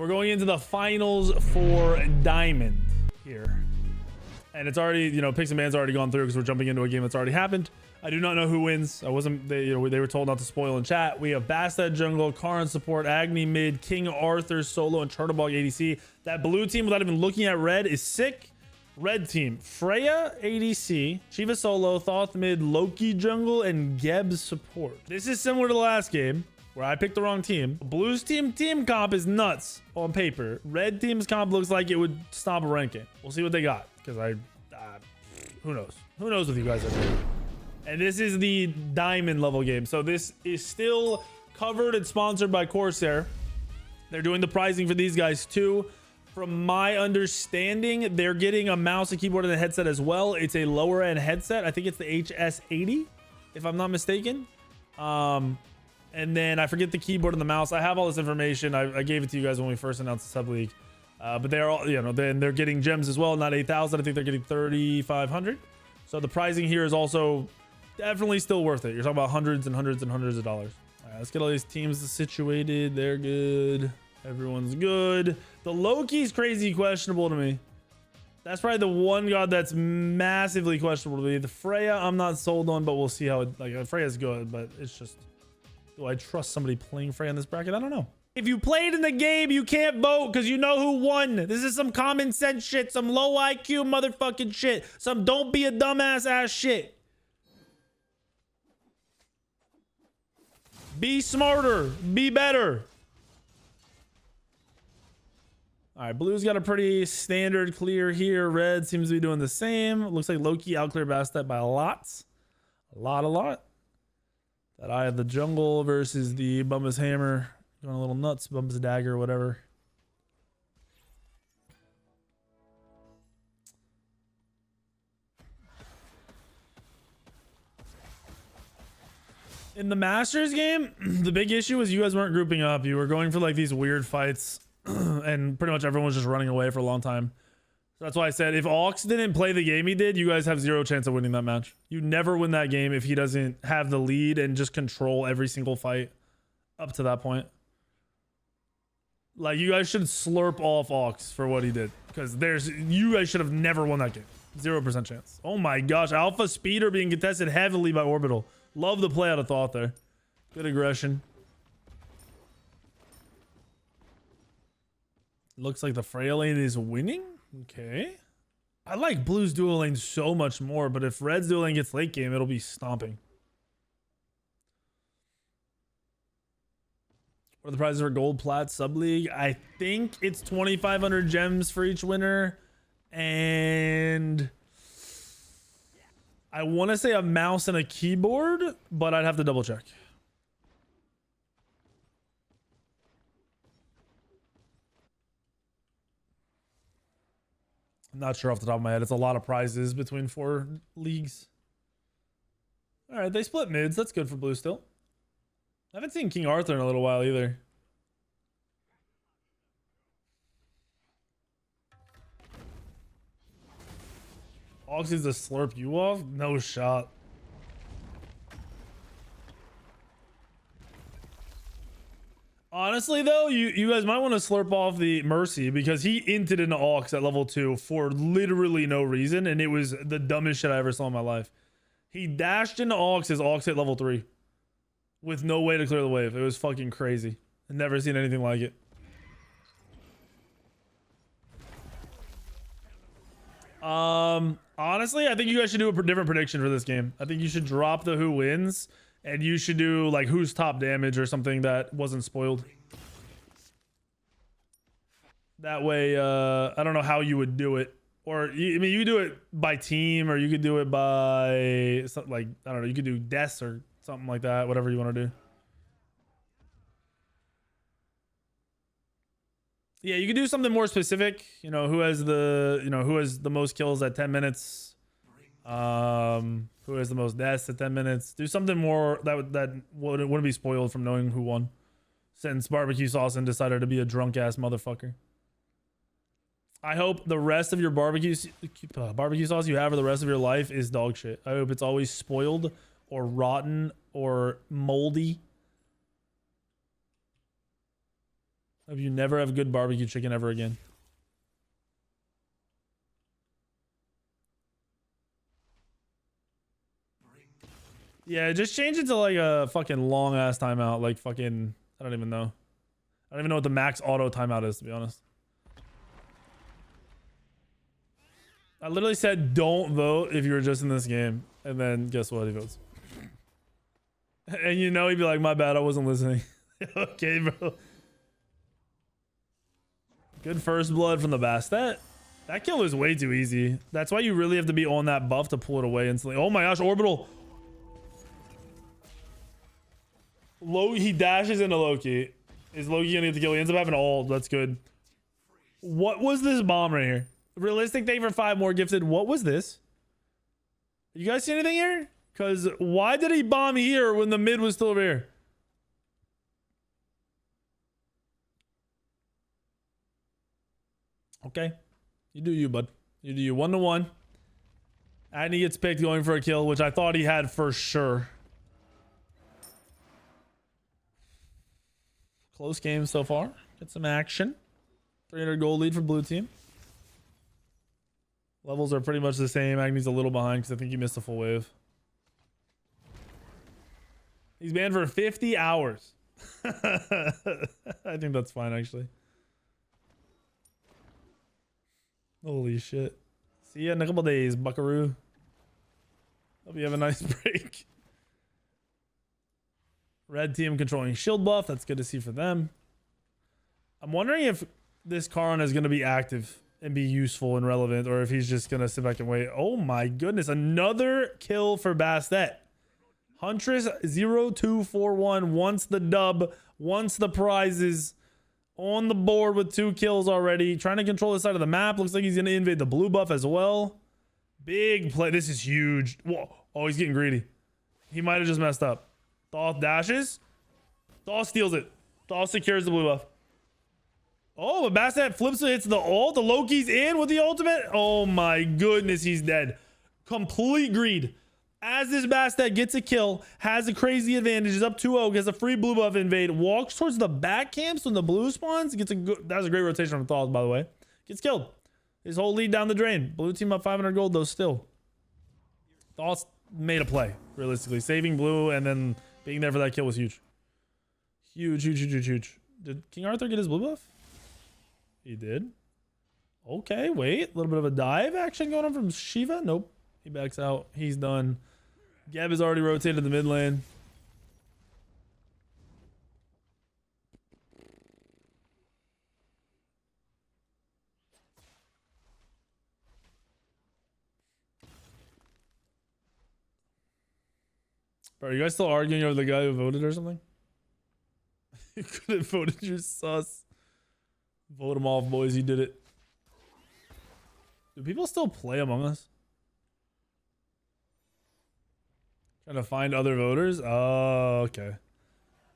we're going into the finals for Diamond here. And it's already, you know, picks and ban's already gone through because we're jumping into a game that's already happened. I do not know who wins. I wasn't, they were told not to spoil in chat. We have Basta jungle, Karn support, Agni mid, King Arthur solo, and Chernobog ADC. That blue team, without even looking at red, is sick. Red team, Freya ADC, Shiva solo, Thoth mid, Loki jungle, and Geb support. This is similar to the last game where I picked the wrong team. Blues team comp is nuts on paper. Red team's comp looks like it would stop a ranking. We'll see what they got, because who knows? Who knows what you guys are doing? And this is the Diamond level game. So this is still covered and sponsored by Corsair. They're doing the pricing for these guys too. From my understanding, they're getting a mouse, a keyboard, and a headset as well. It's a lower end headset. I think it's the HS80, if I'm not mistaken. And then I forget the keyboard and the mouse. I have all this information. I gave it to you guys when we first announced the sub league. But they're all, you know, then they're getting gems as well. Not 8,000. I think they're getting 3,500. So the pricing here is also definitely still worth it. You're talking about hundreds and hundreds and hundreds of dollars. All right, let's get all these teams situated. They're good. Everyone's good. The Loki's crazy questionable to me. That's probably the one god that's massively questionable to me. The Freya, I'm not sold on, but we'll see how it, like, Freya's good, but it's just, do I trust somebody playing Freya in this bracket? I don't know. If you played in the game, you can't vote because you know who won. This is some common sense shit, some low IQ motherfucking shit, some don't be a dumbass ass shit. Be smarter, be better. All right, blue's got a pretty standard clear here. Red seems to be doing the same. Looks like Loki outcleared Bastet by a lot. A lot. That Eye of the Jungle versus the Bumba's Hammer. Going a little nuts, Bumba's Dagger or whatever. In the Masters game, the big issue was you guys weren't grouping up. You were going for like these weird fights. And pretty much everyone was just running away for a long time. So that's why I said if Aux didn't play the game he did, you guys have zero chance of winning that match. You never win that game if he doesn't have the lead and just control every single fight up to that point. Like, you guys should slurp off Aux for what he did, because you guys should have never won that game. 0% chance. Oh my gosh, Alpha Speeder being contested heavily by Orbital. Love the play out of Thoth there. Good aggression. Looks like the Freya lane is winning. Okay. I like Blue's dual lane so much more, but if Red's dual lane gets late game, it'll be stomping. What are the prizes for Gold Plat Sub League? I think it's 2,500 gems for each winner. And I want to say a mouse and a keyboard, but I'd have to double check. I'm not sure off the top of my head. It's a lot of prizes between 4 leagues. All right, they split mids. That's good for blue still. I haven't seen King Arthur in a little while either. Aux needs to slurp you off? No shot. Honestly, though, you guys might want to slurp off the Mercy because he inted into Aux at level 2 for literally no reason, and it was the dumbest shit I ever saw in my life. He dashed into Aux as Aux hit level 3 with no way to clear the wave. It was fucking crazy. I've never seen anything like it. Honestly, I think you guys should do a different prediction for this game. I think you should drop the who wins. And you should do like who's top damage or something that wasn't spoiled. That way, I don't know how you would do it. Or, I mean, you could do it by team, or you could do it by, like, I don't know, you could do deaths or something like that, whatever you want to do. Yeah, you could do something more specific. You know, who has the most kills at 10 minutes. Who has the most deaths at 10 minutes. Do something more that wouldn't be spoiled from knowing who won, since Barbecue Sauce decided to be a drunk ass motherfucker. I hope the rest of your barbecue sauce you have for the rest of your life is dog shit. I hope it's always spoiled or rotten or moldy. Hope you never have good barbecue chicken ever again. Yeah, just change it to like a fucking long ass timeout. Like fucking, I don't even know. I don't even know what the max auto timeout is, to be honest. I literally said don't vote if you were just in this game. And then guess what? He votes. And you know he'd be like, my bad, I wasn't listening. Okay, bro. Good first blood from the Bastet. That kill is way too easy. That's why you really have to be on that buff to pull it away instantly. Oh my gosh, orbital. He dashes into Loki. Is Loki gonna get the kill? He ends up having ult. That's good. What was this bomb right here? Realistic thing for 5 more gifted. What was this? You guys see anything here? Because why did he bomb here when the mid was still over here? Okay. You do you, bud. You do you. 1-1. And he gets picked going for a kill, which I thought he had for sure. Close game so far. Get some action. 300 gold lead for blue team. Levels are pretty much the same. Agni's a little behind because I think he missed a full wave. He's banned for 50 hours. I think that's fine, actually. Holy shit. See ya in a couple days, buckaroo. Hope you have a nice break. Red team controlling shield buff. That's good to see for them. I'm wondering if this Karon is going to be active and be useful and relevant, or if he's just going to sit back and wait. Oh my goodness. Another kill for Bastet. Huntress 0241 wants the dub, wants the prizes. On the board with 2 kills already. Trying to control the side of the map. Looks like he's going to invade the blue buff as well. Big play. This is huge. Whoa. Oh, he's getting greedy. He might have just messed up. Thoth dashes. Thoth steals it. Thoth secures the blue buff. Oh, but Bastet flips it, hits the ult. The Loki's in with the ultimate. Oh my goodness, he's dead. Complete greed. As this Bastet gets a kill, has a crazy advantage, is up 2-0, gets a free blue buff invade, walks towards the back camps when the blue spawns, gets a good, that was a great rotation from Thoth, by the way. Gets killed. His whole lead down the drain. Blue team up 500 gold though still. Thoth made a play, realistically. Saving blue and then being there for that kill was huge. Huge, huge, huge, huge, huge. Did King Arthur get his blue buff? He did. Okay, wait. A little bit of a dive action going on from Shiva. Nope. He backs out. He's done. Geb has already rotated the mid lane. Bro, are you guys still arguing over the guy who voted or something? You could have voted, you're sus. Vote him off, boys. You did it. Do people still play Among Us? Trying to find other voters? Oh, okay.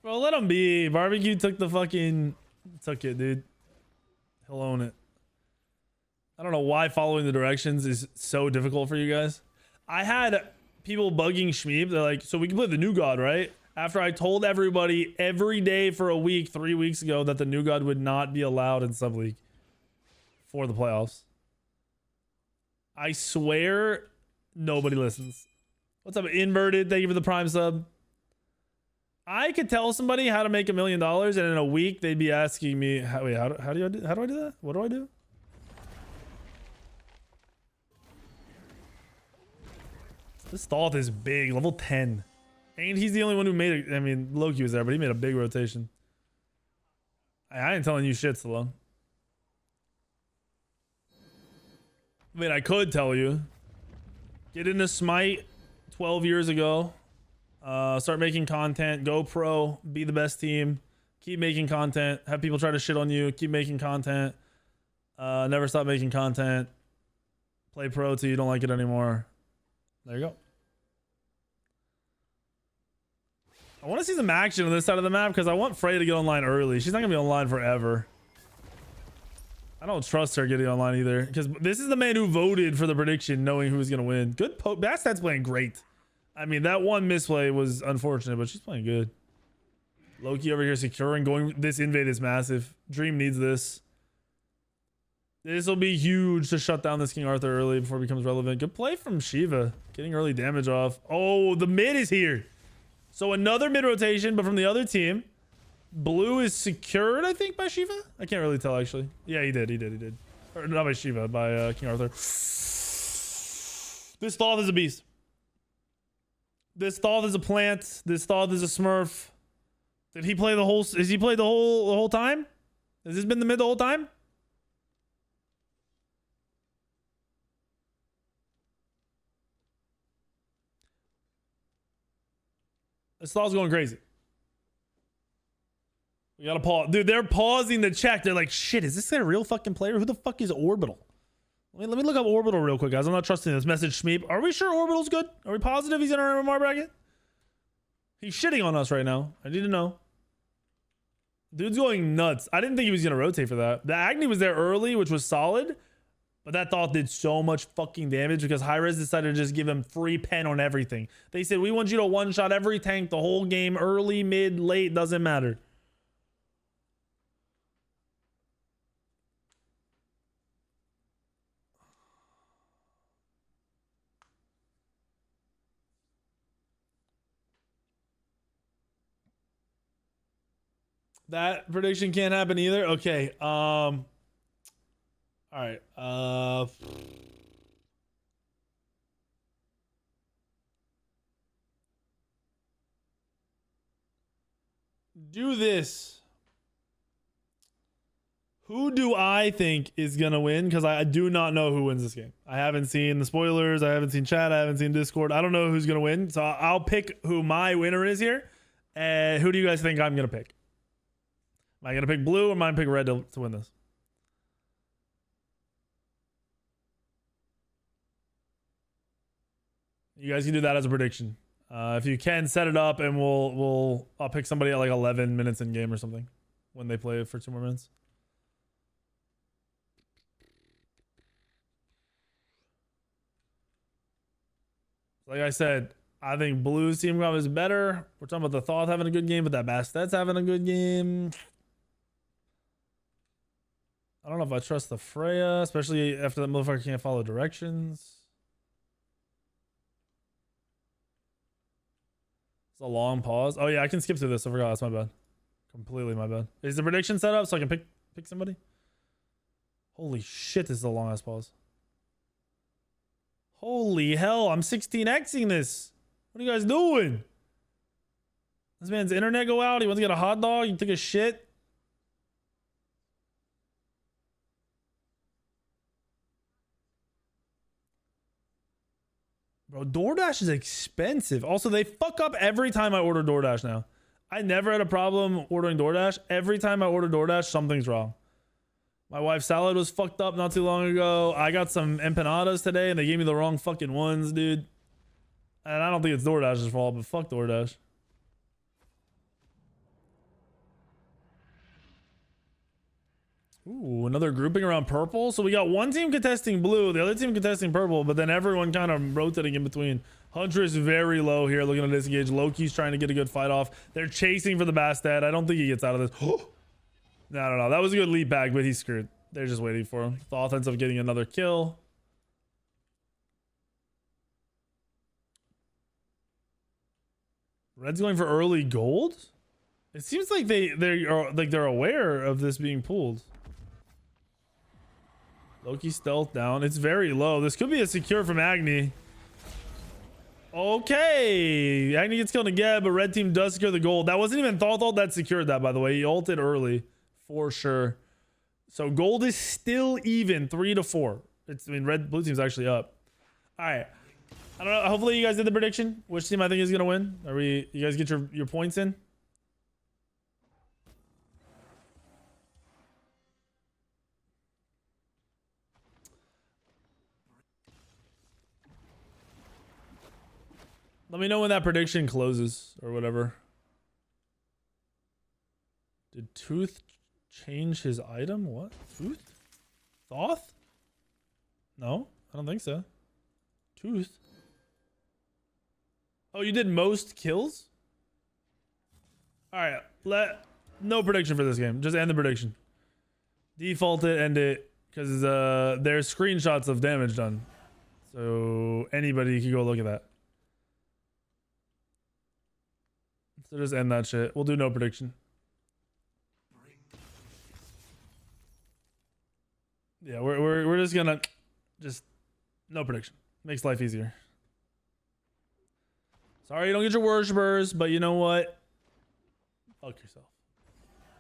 Bro, let him be. Barbecue took the fucking... Took it, dude. He'll own it. I don't know why following the directions is so difficult for you guys. I had people bugging Shmeeb. They're like, so we can play the New God, right? After I told everybody every day for a week, 3 weeks ago, that the New God would not be allowed in Sub League for the playoffs. I swear nobody listens. What's up, Inverted? Thank you for the Prime sub. I could tell somebody how to make $1 million, and in a week they'd be asking me, how do I do that? What do I do? This Thoth is big, level 10. And he's the only one who made it. I mean, Loki was there, but he made a big rotation. I ain't telling you shit, Stallone. I mean, I could tell you. Get into Smite 12 years ago. Start making content. Go pro. Be the best team. Keep making content. Have people try to shit on you. Keep making content. Never stop making content. Play pro till you don't like it anymore. There you go. I want to see some action on this side of the map because I want Frey to get online early. She's not going to be online forever. I don't trust her getting online either because this is the man who voted for the prediction knowing who was going to win. Good poke. Bastet's playing great. I mean, that one misplay was unfortunate, but she's playing good. Loki over here securing, going. This invade is massive. Dream needs this. This will be huge to shut down this King Arthur early before it becomes relevant. Good play from Shiva. Getting early damage off. Oh, the mid is here. So another mid rotation, but from the other team. Blue is secured, I think, by Shiva. I can't really tell, actually. Yeah, he did. Or not by Shiva, by King Arthur. This Thoth is a beast. This Thoth is a plant. This Thoth is a smurf. Did he play the whole... Has he played the whole time? Has this been the mid the whole time? This Thoth's going crazy. We gotta pause. Dude, they're pausing the check. They're like, shit, is this a real fucking player? Who the fuck is Orbital? Let me look up Orbital real quick, guys. I'm not trusting this message, Schmeep. Are we sure Orbital's good? Are we positive he's in our MMR bracket? He's shitting on us right now. I need to know. Dude's going nuts. I didn't think he was gonna rotate for that. The Agni was there early, which was solid. But that Thoth did so much fucking damage because Hi-Rez decided to just give him free pen on everything. They said, we want you to one-shot every tank the whole game. Early, mid, late, doesn't matter. That prediction can't happen either. Okay. All right. Do this. Who do I think is gonna win? Because I do not know who wins this game. I haven't seen the spoilers. I haven't seen chat. I haven't seen Discord. I don't know who's gonna win. So I'll pick who my winner is here. And who do you guys think I'm gonna pick? Am I gonna pick blue or am I gonna pick red to win this? You guys can do that as a prediction. If you can, set it up and I'll pick somebody at like 11 minutes in game or something when they play it for 2 more minutes. Like I said, I think Blue's team comp is better. We're talking about the Thoth having a good game, but that Bastet's having a good game. I don't know if I trust the Freya, especially after that motherfucker can't follow directions. It's a long pause. Oh yeah, I can skip through this. I forgot. That's my bad. Completely my bad. Is the prediction set up so I can pick somebody? Holy shit, this is a long ass pause. Holy hell, I'm 16xing this. What are you guys doing? This man's internet go out. He wants to get a hot dog. He took a shit. Bro, DoorDash is expensive. Also, they fuck up every time I order DoorDash now. I never had a problem ordering DoorDash. Every time I order DoorDash, something's wrong. My wife's salad was fucked up not too long ago. I got some empanadas today and they gave me the wrong fucking ones, dude. And I don't think it's DoorDash's fault, but fuck DoorDash. Ooh, another grouping around purple. So we got one team contesting blue, the other team contesting purple, but then everyone kind of rotating in between. Huntress very low here, looking to disengage. Loki's trying to get a good fight off. They're chasing for the Bastet. I don't think he gets out of this. No. That was a good lead back, but he's screwed. They're just waiting for him. The offense of getting another kill. Red's going for early gold. It seems like they're aware of this being pulled. Loki stealth down. It's very low. This could be a secure from Agni. Okay. Agni gets killed again, but red team does secure the gold. That wasn't even Thoth that secured that, by the way. He ulted early for sure. So gold is still even 3-4. Blue team's actually up. All right. I don't know. Hopefully you guys did the prediction. Which team I think is going to win? You guys get your points in? Let me know when that prediction closes or whatever. Did Tooth change his item? What? Tooth? Thoth? No, I don't think so. Tooth. Oh, you did most kills? All right, no prediction for this game. Just end the prediction. Default it, end it, because there's screenshots of damage done. So anybody can go look at that. So just end that shit. We'll do no prediction. Yeah, we're just gonna just no prediction. Makes life easier. Sorry you don't get your worshipers, but you know what? Fuck yourself.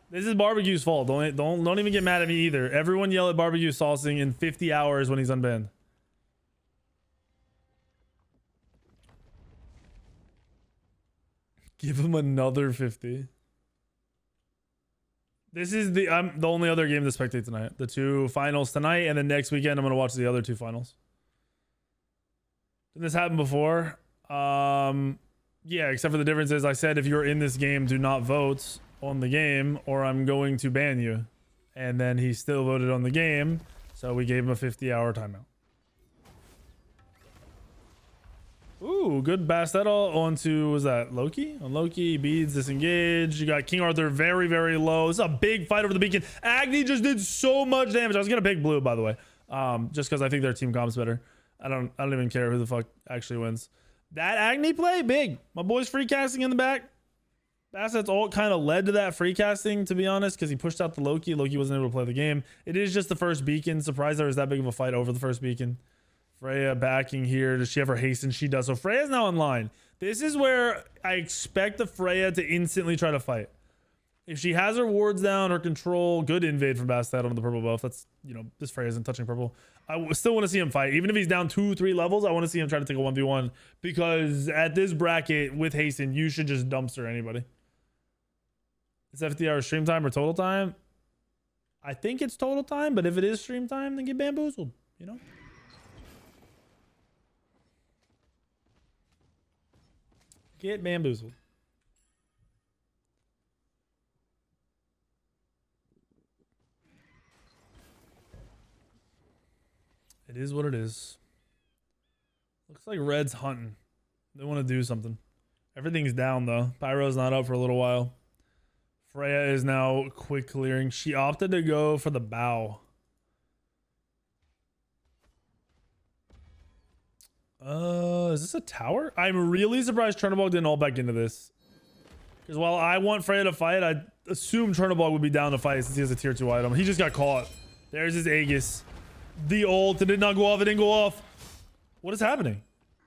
This is Barbecue's fault. Don't even get mad at me either. Everyone yell at Barbecue saucing in 50 hours when he's unbanned. Give him another 50. This is the only other game to spectate tonight. The 2 finals tonight, and then next weekend I'm gonna watch the other 2 finals. Did this happen before? Yeah, except for the difference is I said if you're in this game, do not vote on the game or I'm going to ban you. And then he still voted on the game, so we gave him a 50-hour timeout. Ooh, good Bastetto onto, was that Loki? On Loki, beads, disengage. You got King Arthur very, very low. This is a big fight over the beacon. Agni just did so much damage. I was gonna pick blue, by the way. Just because I think their team comp's better. I don't even care who the fuck actually wins. That Agni play, big. My boy's free casting in the back. Basset's ult kind of led to that free casting, to be honest, because he pushed out the Loki. Loki wasn't able to play the game. It is just the first beacon. Surprised there was that big of a fight over the first beacon. Freya backing here. Does she have her hasten? She does. So Freya's now online. This is where I expect the Freya to instantly try to fight. If she has her wards down, her control, good invade from Bastet on the purple buff. That's, you know, this Freya isn't touching purple. I still want to see him fight. Even if he's down 2-3 levels, I want to see him try to take a 1v1. Because at this bracket with hasten, you should just dumpster anybody. It's 50 hours stream time or total time? I think it's total time, but if it is stream time, then get bamboozled, you know? Get bamboozled. It is what it is. Looks like Red's hunting. They want to do something. Everything's down though. Pyro's not up for a little while. Freya is now quick clearing. She opted to go for the bow. Is this a tower? I'm really surprised Chernobog didn't all back into this. Because while I want Freya to fight, I assume Chernobog would be down to fight since he has a tier 2 item. He just got caught. There's his Aegis. The ult. It did not go off. It didn't go off. What is happening?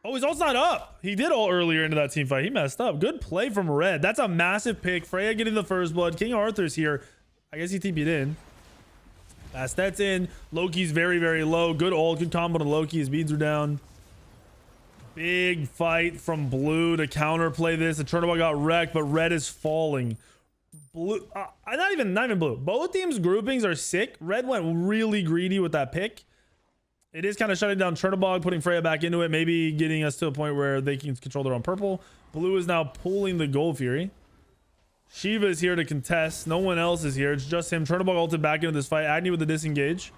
Oh, his ult's not up. He did ult earlier into that team fight. He messed up. Good play from Red. That's a massive pick. Freya getting the first blood. King Arthur's here. I guess he TP'd in. That's in. Loki's very, very low. Good ult. Good combo to Loki. His beads are down. Big fight from blue to counterplay this. The Chernobog got wrecked, but Red is falling. Blue, not even blue. Both teams' groupings are sick. Red went really greedy with that pick. It is kind of shutting down Chernobog, putting Freya back into it, maybe getting us to a point where they can control their own purple. Blue is now pulling the Gold Fury. Shiva is here to contest. No one else is here. It's just him. Chernobog ulted back into this fight. Agni with the disengage.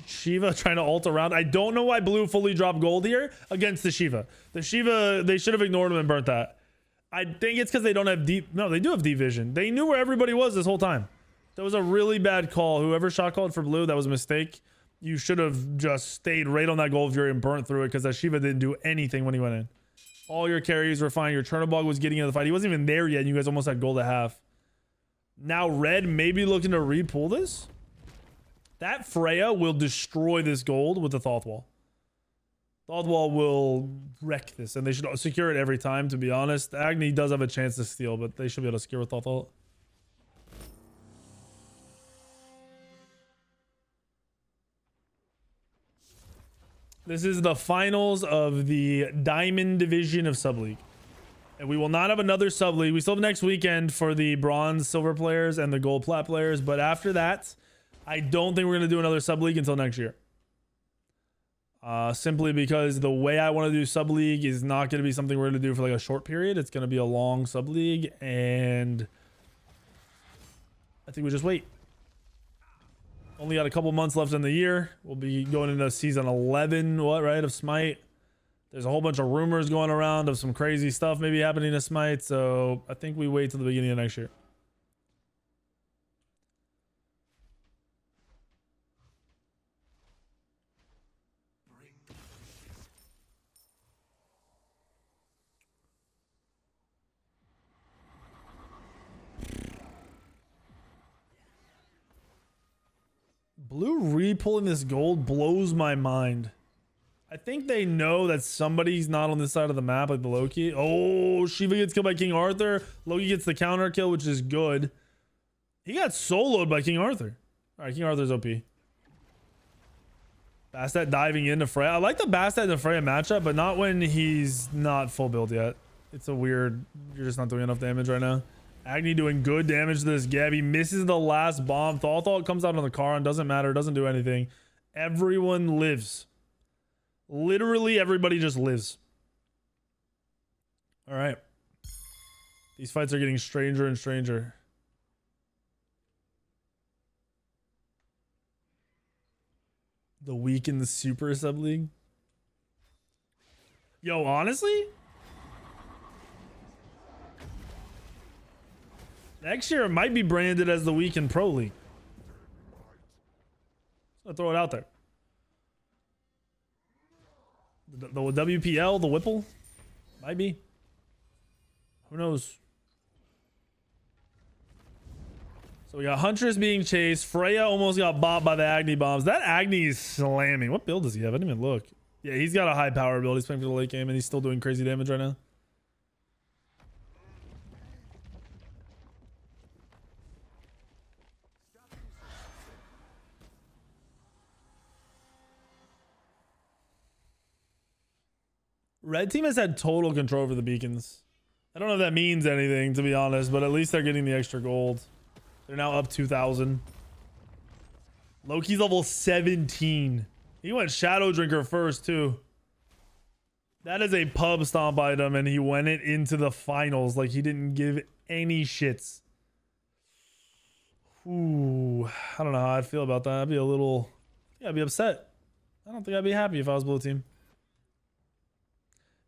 Shiva trying to ult around. I don't know why blue fully dropped gold here against the Shiva. The Shiva, they should have ignored him and burnt that. I think it's because they don't have deep. No, they do have deep vision. They knew where everybody was this whole time. That was a really bad call. Whoever shot called for blue, that was a mistake. You should have just stayed right on that Gold Fury and burnt through it because that Shiva didn't do anything when he went in. All your carries were fine. Your Chernobog was getting into the fight. He wasn't even there yet. And you guys almost had gold at half. Now Red maybe looking to re-pull this. That Freya will destroy this gold with the Thoth Wall. Thoth Wall will wreck this, and they should secure it every time, to be honest. Agni does have a chance to steal, but they should be able to secure with Thoth Wall. This is the finals of the Diamond Division of Sub-League. And we will not have another Sub-League. We still have next weekend for the Bronze, Silver players and the Gold, Plat players, but after that, I don't think we're going to do another sub-league until next year. Simply because the way I want to do sub-league is not going to be something we're going to do for like a short period. It's going to be a long sub-league, and I think we just wait. Only got a couple months left in the year. We'll be going into season 11, of Smite. There's a whole bunch of rumors going around of some crazy stuff maybe happening to Smite, so I think we wait till the beginning of next year. Blue re-pulling this gold blows my mind. I think they know that somebody's not on this side of the map, like the Loki. Oh, Shiva gets killed by King Arthur. Loki gets the counter kill, which is good. He got soloed by King Arthur. All right, King Arthur's OP. Bastet diving into Freya. I like the Bastet and Freya matchup, but not when he's not full build yet. It's a weird, you're just not doing enough damage right now. Agni doing good damage to this Gab. He misses the last bomb. Thal comes out on the car and doesn't matter. Doesn't do anything. Everyone lives. Literally everybody just lives. All right. These fights are getting stranger and stranger. The week in the Super Sub League. Yo, honestly, next year it might be branded as the week in Pro League. I'll throw it out there. The WPL, the Whipple, might be. Who knows? So we got Huntress being chased. Freya almost got bopped by the Agni bombs. That Agni is slamming. What build does he have? I didn't even look. Yeah, he's got a high power build. He's playing for the late game and he's still doing crazy damage right now. Red team has had total control over the beacons. I don't know if that means anything, to be honest, but at least they're getting the extra gold. They're now up 2,000. Loki's level 17. He went Shadow Drinker first, too. That is a pub stomp item, and he went it into the finals like he didn't give any shits. Ooh, I don't know how I'd feel about that. I'd be a little... Yeah, I'd be upset. I don't think I'd be happy if I was blue team.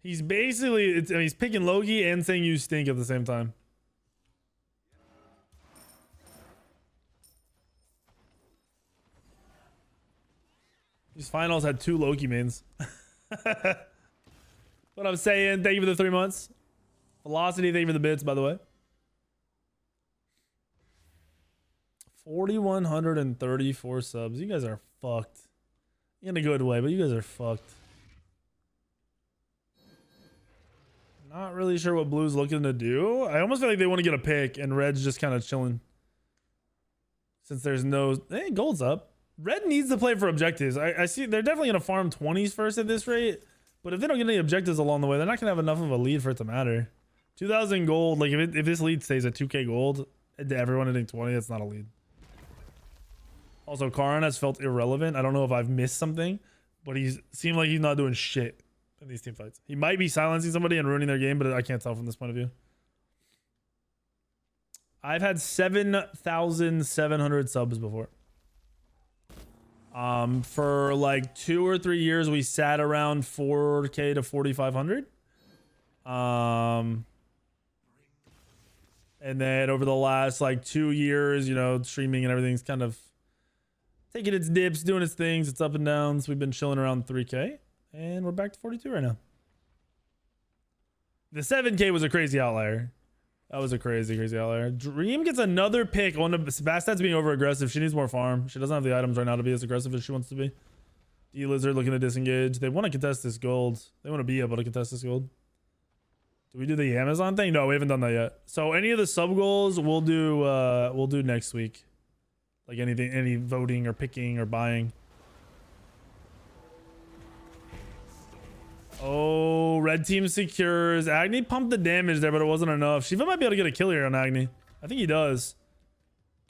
He's basically... I mean, he's picking Loki and saying you stink at the same time. These finals had 2 Loki mains. What I'm saying, thank you for the 3 months. Velocity, thank you for the bits, by the way. 4,134 subs. You guys are fucked. In a good way, but you guys are fucked. Not really sure what Blue's looking to do. I almost feel like they want to get a pick, and Red's just kind of chilling. Since there's no... Hey, gold's up. Red needs to play for objectives. I see they're definitely going to farm 20s first at this rate. But if they don't get any objectives along the way, they're not going to have enough of a lead for it to matter. 2,000 gold. Like, if this lead stays at 2k gold, to everyone hitting 20, that's not a lead. Also, Karan has felt irrelevant. I don't know if I've missed something, but he's seemed like he's not doing shit in these team fights. He might be silencing somebody and ruining their game, but I can't tell from this point of view. I've had 7,700 subs before. For like 2 or 3 years, we sat around 4k to 4,500. And then over the last like 2 years, you know, streaming and everything's kind of taking its dips, doing its things. It's up and down. So we've been chilling around 3k and we're back to 42 right now. The 7k was a crazy outlier. That was a crazy outlier. Dream gets another pick. On Bastet's being over aggressive. She needs more farm. She doesn't have the items right now to be as aggressive as she wants to be. D-Lizard looking to disengage. They want to contest this gold. They want to be able to contest this gold. Do we do the Amazon thing? No, we haven't done that yet. So any of the sub goals we'll do next week. Like anything, any voting or picking or buying. Oh, red team secures. Agni pumped the damage there, but it wasn't enough. Shiva might be able to get a kill here on Agni. I think he does.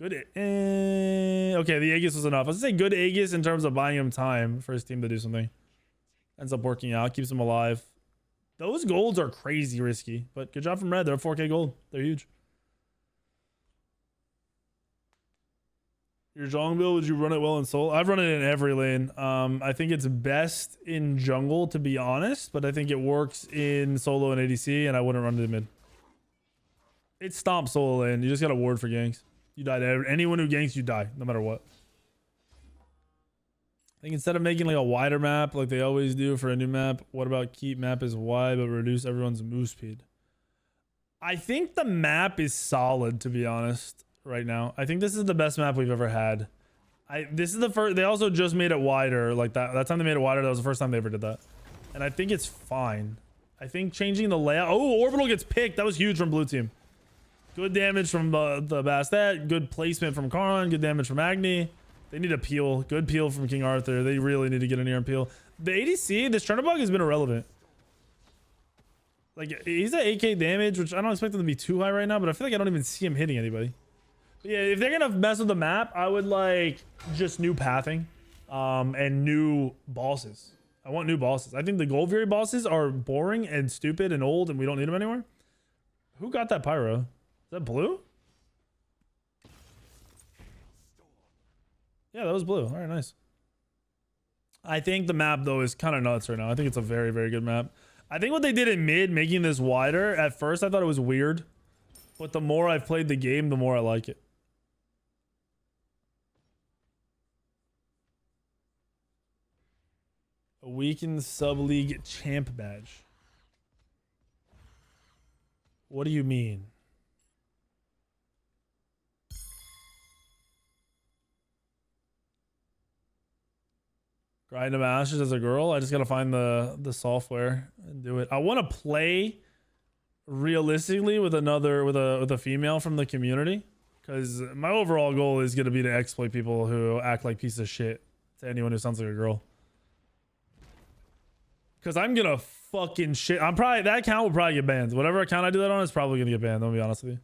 Good. Okay, the Aegis was enough. I was gonna say good Aegis in terms of buying him time for his team to do something. Ends up working out. Keeps him alive. Those golds are crazy risky, but good job from Red. They're 4k gold. They're huge. Your Zhong build, would you run it well in solo? I've run it in every lane. I think it's best in jungle, to be honest, but I think it works in solo and ADC, and I wouldn't run it in mid. It's stomp solo lane. You just got a ward for ganks. You die to anyone who ganks, you die, no matter what. I think instead of making like a wider map like they always do for a new map, what about keep map as wide but reduce everyone's move speed? I think the map is solid, to be honest. Right now, I think this is the best map we've ever had. This is the first. They also just made it wider. Like that time they made it wider, that was the first time they ever did that. And I think it's fine. I think changing the layout. Oh, orbital gets picked. That was huge from blue team. Good damage from the Bastet. Good placement from Karn. Good damage from Agni. They need a peel. Good peel from King Arthur. They really need to get in here and peel. The ADC, this Chernobog has been irrelevant. Like, he's at 8k damage, which I don't expect him to be too high right now, but I feel like I don't even see him hitting anybody. But yeah, if they're gonna mess with the map, I would like just new pathing and new bosses. I want new bosses. I think the Gold Fury bosses are boring and stupid and old and we don't need them anymore. Who got that pyro? Is that blue? Yeah, that was blue. All right, nice. I think the map though is kind of nuts right now. I think it's a very, very good map. I think what they did in mid, making this wider, at first I thought it was weird, but the more I've played the game, the more I like it. A weakened sub-league champ badge. What do you mean? Grind to masters as a girl. I just gotta find the software and do it. I want to play realistically with a female from the community, because my overall goal is gonna be to exploit people who act like pieces of shit to anyone who sounds like a girl. Because I'm gonna fucking shit. That account will probably get banned. Whatever account I do that on is probably gonna get banned. I'll be honest with you.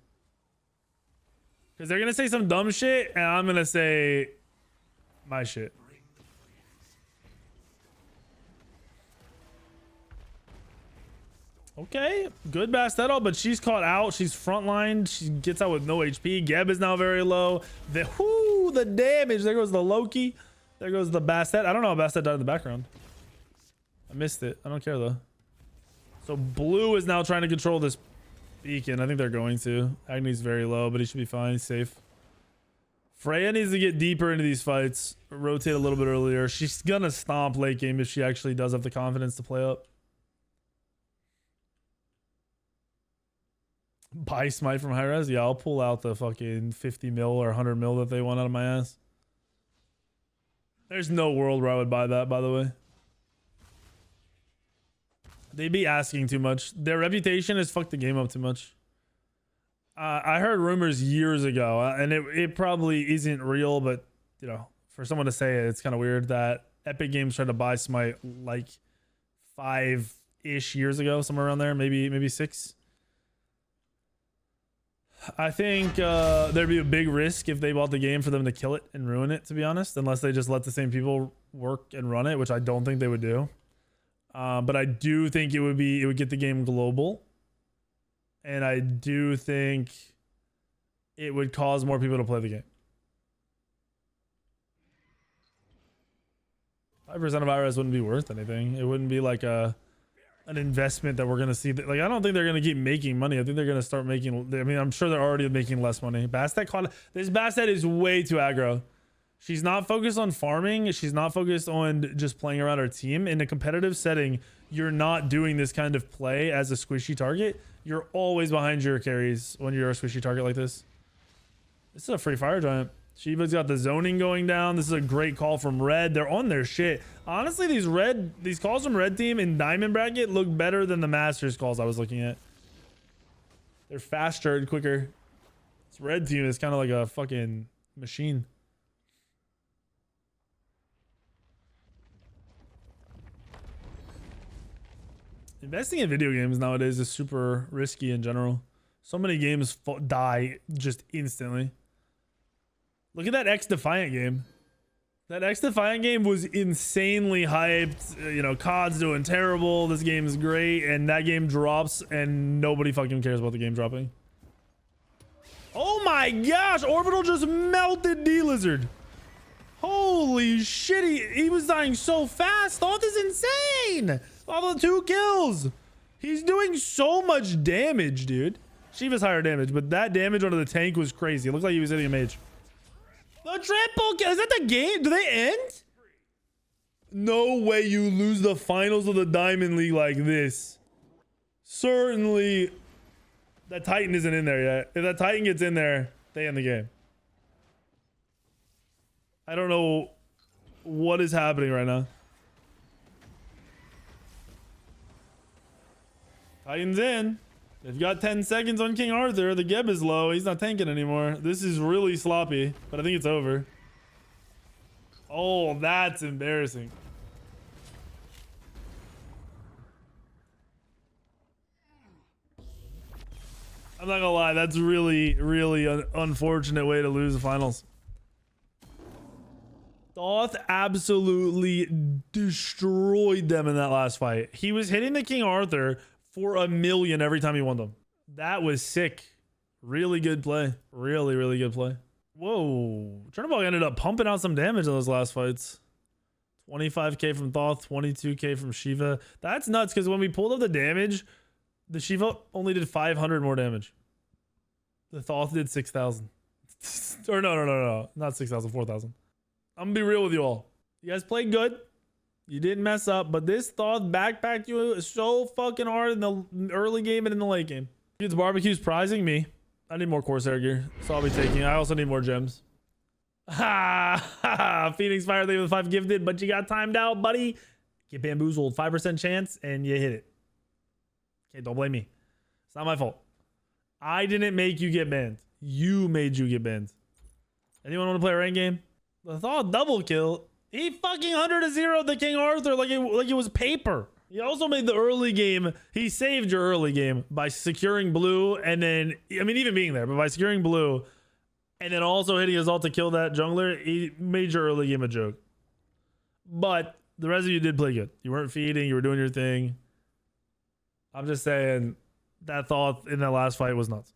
Because they're gonna say some dumb shit and I'm gonna say my shit. Okay, good Bastetto, but she's caught out. She's frontlined. She gets out with no HP. Geb is now very low. The damage. There goes the Loki. There goes the Bastet. I don't know how Bastet died in the background. I missed it. I don't care though. So blue is now trying to control this beacon. I think they're going to. Agni's very low, but he should be fine. He's safe. Freya needs to get deeper into these fights. Rotate a little bit earlier. She's gonna stomp late game if she actually does have the confidence to play up. Buy Smite from high res? Yeah, I'll pull out the fucking 50 mil or 100 mil that they want out of my ass. There's no world where I would buy that, by the way. They'd be asking too much. Their reputation has fucked the game up too much. I heard rumors years ago, and it probably isn't real, but you know, for someone to say it, it's kind of weird that Epic Games tried to buy Smite like 5-ish years ago, somewhere around there, maybe 6. I think there'd be a big risk if they bought the game for them to kill it and ruin it, to be honest, unless they just let the same people work and run it, which I don't think they would do. But I do think it would get the game global, and I do think it would cause more people to play the game. 5% of IRS wouldn't be worth anything. It wouldn't be like an investment that we're gonna see. Like, I don't think they're gonna keep making money. I think they're gonna start making. I mean, I'm sure they're already making less money. This Bastet is way too aggro. She's not focused on farming. She's not focused on just playing around her team. In a competitive setting, you're not doing this kind of play as a squishy target. You're always behind your carries when you're a squishy target like this. This is a free fire giant. Shiva's got the zoning going down. This is a great call from red. They're on their shit. Honestly, these calls from red team in diamond bracket look better than the masters calls I was looking at. They're faster and quicker. This red team is kind of like a fucking machine. Investing in video games nowadays is super risky in general. So many games die just instantly. Look at that X Defiant game. That X Defiant game was insanely hyped. You know, COD's doing terrible. This game is great. And that game drops and nobody fucking cares about the game dropping. Oh my gosh. Orbital just melted D-Lizard. Holy shit. He was dying so fast. Thought is insane. All the 2 kills. He's doing so much damage, dude. Shiva's higher damage, but that damage onto the tank was crazy. It looked like he was hitting a mage. The triple kill. Is that the game? Do they end? No way you lose the finals of the Diamond League like this. Certainly that Titan isn't in there yet. If that Titan gets in there, they end the game. I don't know what is happening right now. Titans in. They've got 10 seconds on King Arthur. The Geb is low. He's not tanking anymore. This is really sloppy, but I think it's over. Oh, that's embarrassing. I'm not gonna lie. That's really, really unfortunate way to lose the finals. Thoth absolutely destroyed them in that last fight. He was hitting the King Arthur for a million every time he won them. That was sick. Really good play. Really, really good play. Whoa. Chernobog ended up pumping out some damage in those last fights. 25k from Thoth, 22k from Shiva. That's nuts because when we pulled up the damage, the Shiva only did 500 more damage. The Thoth did 6,000. Or no. Not 6,000, 4,000. I'm gonna be real with you all. You guys played good. You didn't mess up, but this Thoth backpacked you so fucking hard in the early game and in the late game. Dude's barbecue's prizing me. I need more Corsair gear, so I'll be taking it. I also need more gems. Ha! Phoenix Fire Thing with 5 gifted, but you got timed out, buddy. Get bamboozled. 5% chance, and you hit it. Okay, don't blame me. It's not my fault. I didn't make you get banned. You made you get banned. Anyone want to play a ranked game? The Thoth double kill. He fucking 100-0 the King Arthur like it was paper. He also made the early game. He saved your early game by securing blue and then, I mean, even being there, but by securing blue and then also hitting his ult to kill that jungler, he made your early game a joke. But the rest of you did play good. You weren't feeding. You were doing your thing. I'm just saying that Thoth in that last fight was nuts.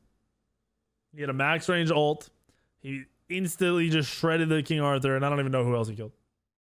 He had a max range ult. He instantly just shredded the King Arthur, and I don't even know who else he killed.